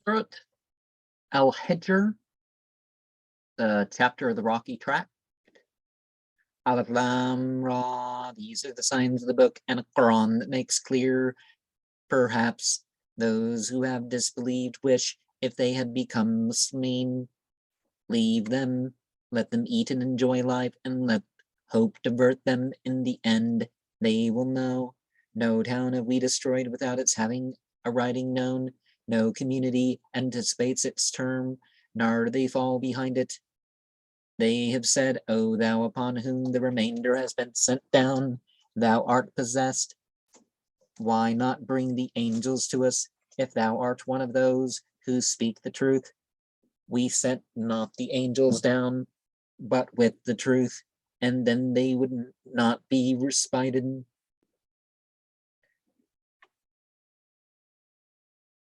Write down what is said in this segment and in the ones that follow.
Surat al-Hijr, the chapter of the Rocky Track. Alif Lam Ra, these are the signs of the book and a Qur'an that makes clear, perhaps, those who have disbelieved wish, if they had become Muslim, leave them, let them eat and enjoy life, and let hope divert them. In the end, they will know. No town have we destroyed without its having a writing known. No community anticipates its term, nor do they fall behind it. They have said, O thou upon whom the remainder has been sent down, thou art possessed. Why not bring the angels to us, if thou art one of those who speak the truth? We sent not the angels down, but with the truth, and then they would not be respited.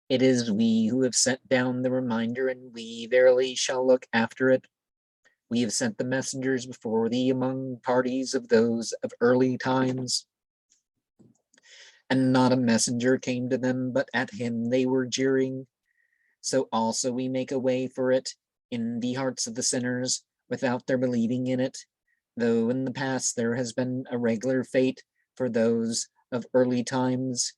It is we who have sent down the reminder, and we verily shall look after it. We have sent the messengers before thee among parties of those of early times, and not a messenger came to them, but at him they were jeering. So also we make a way for it in the hearts of the sinners, without their believing in it, though in the past there has been a regular fate for those of early times.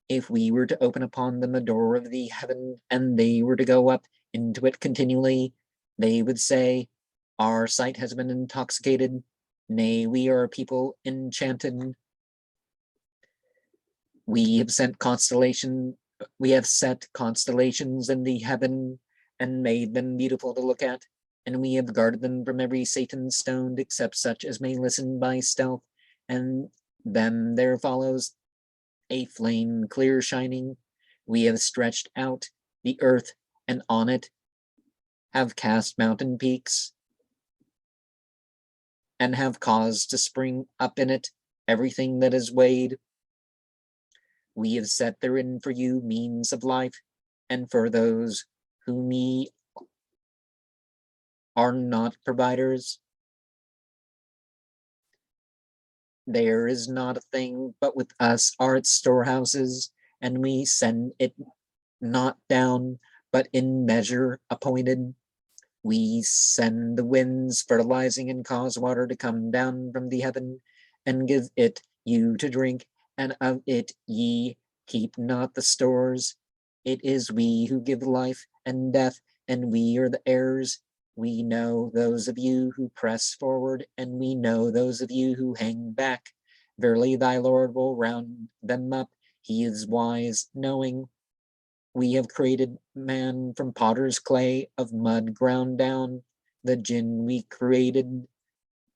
If we were to open upon them a door of the heaven, and they were to go up into it continually, they would say, our sight has been intoxicated, nay, we are a people enchanted. We have set constellations in the heaven and made them beautiful to look at, and we have guarded them from every Satan's stone, except such as may listen by stealth, and then there follows a flame clear shining. We have stretched out the earth, and on it have cast mountain peaks, and have caused to spring up in it everything that is weighed. We have set therein for you means of life, and for those whom ye are not providers, there is not a thing, but with us are its storehouses, and we send it not down, but in measure appointed. We send the winds fertilizing and cause water to come down from the heaven, and give it you to drink, and of it ye keep not the stores. It is we who give life and death, and we are the heirs. We know those of you who press forward, and we know those of you who hang back. Verily thy Lord will round them up. He is wise, knowing. We have created man from potter's clay, of mud ground down. The jinn we created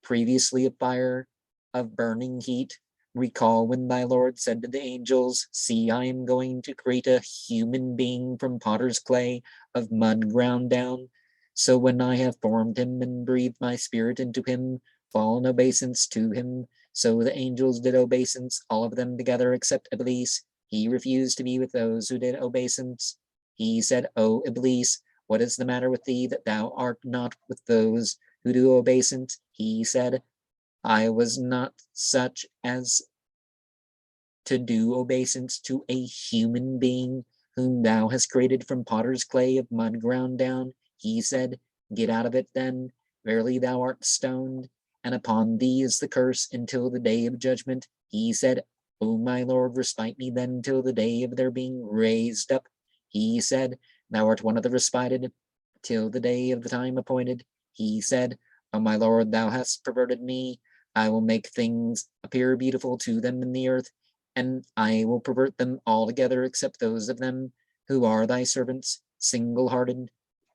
previously of fire, of burning heat. Recall when thy Lord said to the angels, see, I am going to create a human being from potter's clay, of mud ground down. So when I have formed him and breathed my spirit into him, fall in obeisance to him. So the angels did obeisance, all of them together except Iblis. He refused to be with those who did obeisance. He said, O Iblis, what is the matter with thee, that thou art not with those who do obeisance? He said, I was not such as to do obeisance to a human being whom thou hast created from potter's clay, of mud ground down. He said, get out of it then, verily thou art stoned, and upon thee is the curse until the day of judgment. He said, O my Lord, respite me then till the day of their being raised up. He said, thou art one of the respited, till the day of the time appointed. He said, O my Lord, thou hast perverted me. I will make things appear beautiful to them in the earth, and I will pervert them altogether, except those of them who are thy servants, single-hearted.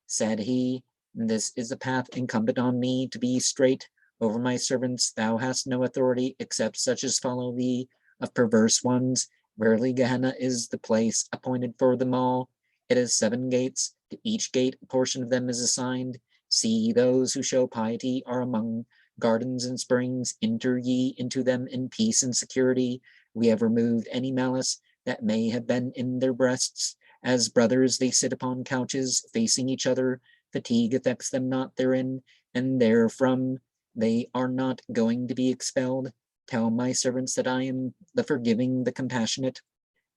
Said he, this is the path incumbent on me to be straight. Over my servants thou hast no authority, except such as follow thee, of perverse ones. Verily Gehenna is the place appointed for them all. It has 7 gates. To each gate a portion of them is assigned. See, those who show piety are among gardens and springs. Enter ye into them in peace and security. We have removed any malice that may have been in their breasts. As brothers they sit upon couches, facing each other. Fatigue affects them not therein, and therefrom they are not going to be expelled. Tell my servants that I am the forgiving, the compassionate,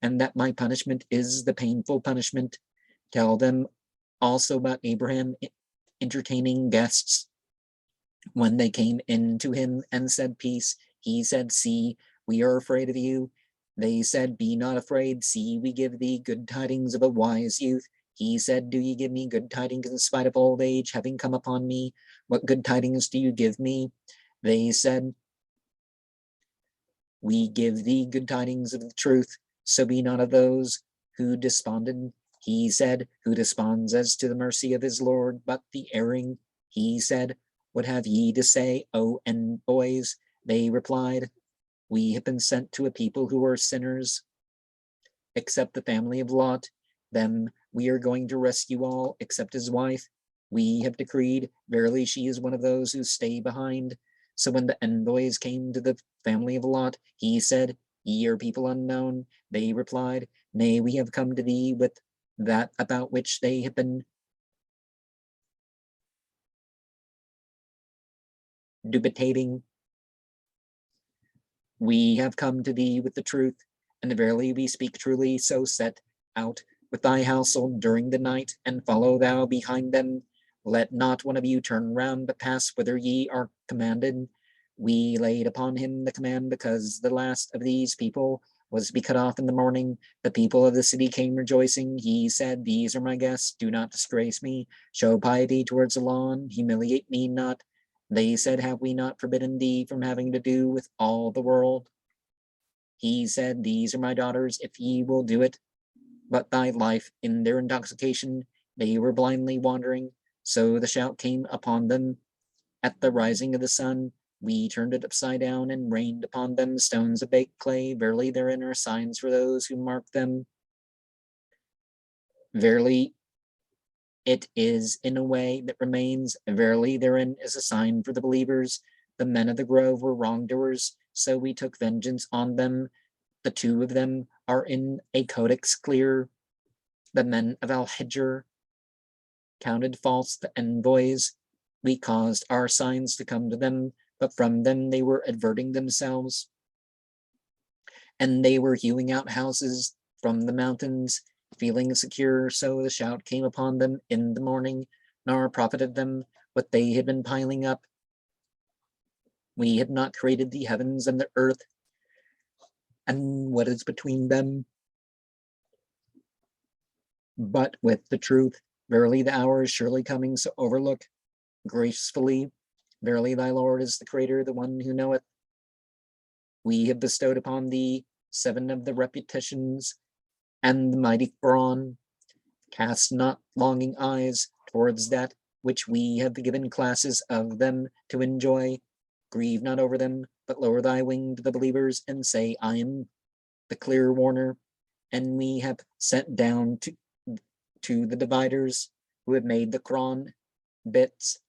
and that my punishment is the painful punishment. Tell them also about Abraham entertaining guests when they came in to him and said peace. He said, see, we are afraid of you. They said, be not afraid. See, we give thee good tidings of a wise youth. He said, do ye give me good tidings in spite of old age having come upon me? What good tidings do you give me? They said, we give thee good tidings of the truth. So be not of those who desponded. He said, who desponds as to the mercy of his Lord, but the erring. He said, what have ye to say, O boys? They replied, we have been sent to a people who are sinners, except the family of Lot. Them we are going to rescue all, except his wife. We have decreed, verily she is one of those who stay behind. So when the envoys came to the family of Lot, he said, ye are people unknown. They replied, nay, we have come to thee with that about which they have been dubitating. We have come to thee with the truth, and verily we speak truly. So set out with thy household during the night, and follow thou behind them. Let not one of you turn round, but pass whither ye are commanded. We laid upon him the command, because the last of these people was to be cut off in the morning. The people of the city came rejoicing. He said, these are my guests. Do not disgrace me. Show piety towards the law, and humiliate me not. They said, have we not forbidden thee from having to do with all the world? He said, these are my daughters, if ye will do it. But thy life, in their intoxication, they were blindly wandering. So the shout came upon them at the rising of the sun. We turned it upside down and rained upon them stones of baked clay. Verily therein are signs for those who mark them. Verily it is in a way that remains. Verily therein is a sign for the believers. The men of the grove were wrongdoers, so we took vengeance on them. The two of them are in a codex clear. The men of Al-Hijr counted false the envoys. We caused our signs to come to them, but from them they were averting themselves. And they were hewing out houses from the mountains, feeling secure. So the shout came upon them in the morning, nor profited them what they had been piling up. We had not created the heavens and the earth, and what is between them, but with the truth. Verily the hour is surely coming, so overlook gracefully. Verily thy Lord is the creator, the one who knoweth. We have bestowed upon thee 7 of the repetitions and the mighty Qur'an. Cast not longing eyes towards that which we have given classes of them to enjoy. Grieve not over them, but lower thy wing to the believers and say, I am the clear warner. And we have sent down to the dividers who have made the Qur'an bits.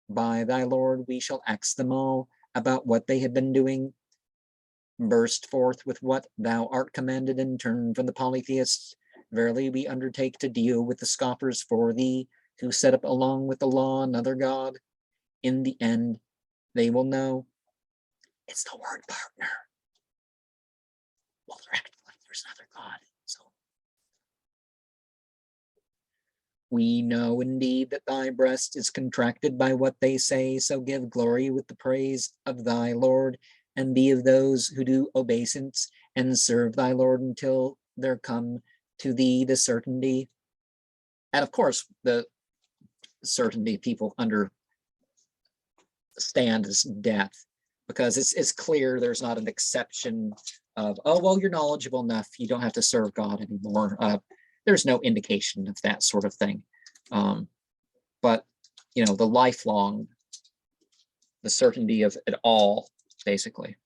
By thy Lord we shall ask them all about what they have been doing. Burst forth with what thou art commanded, and turn from the polytheists. Verily we undertake to deal with the scoffers for thee, who set up along with the law another God. In the end, they will know it's the word partner. Well, there's another God. So we know indeed that thy breast is contracted by what they say, so give glory with the praise of thy Lord, and be of those who do obeisance and serve thy Lord until there come to thee the certainty. And of course, the certainty people understand is death, because it's clear there's not an exception of, oh, well, you're knowledgeable enough, you don't have to serve God anymore. There's no indication of that sort of thing. But, you know, the lifelong, the certainty of it all, basically.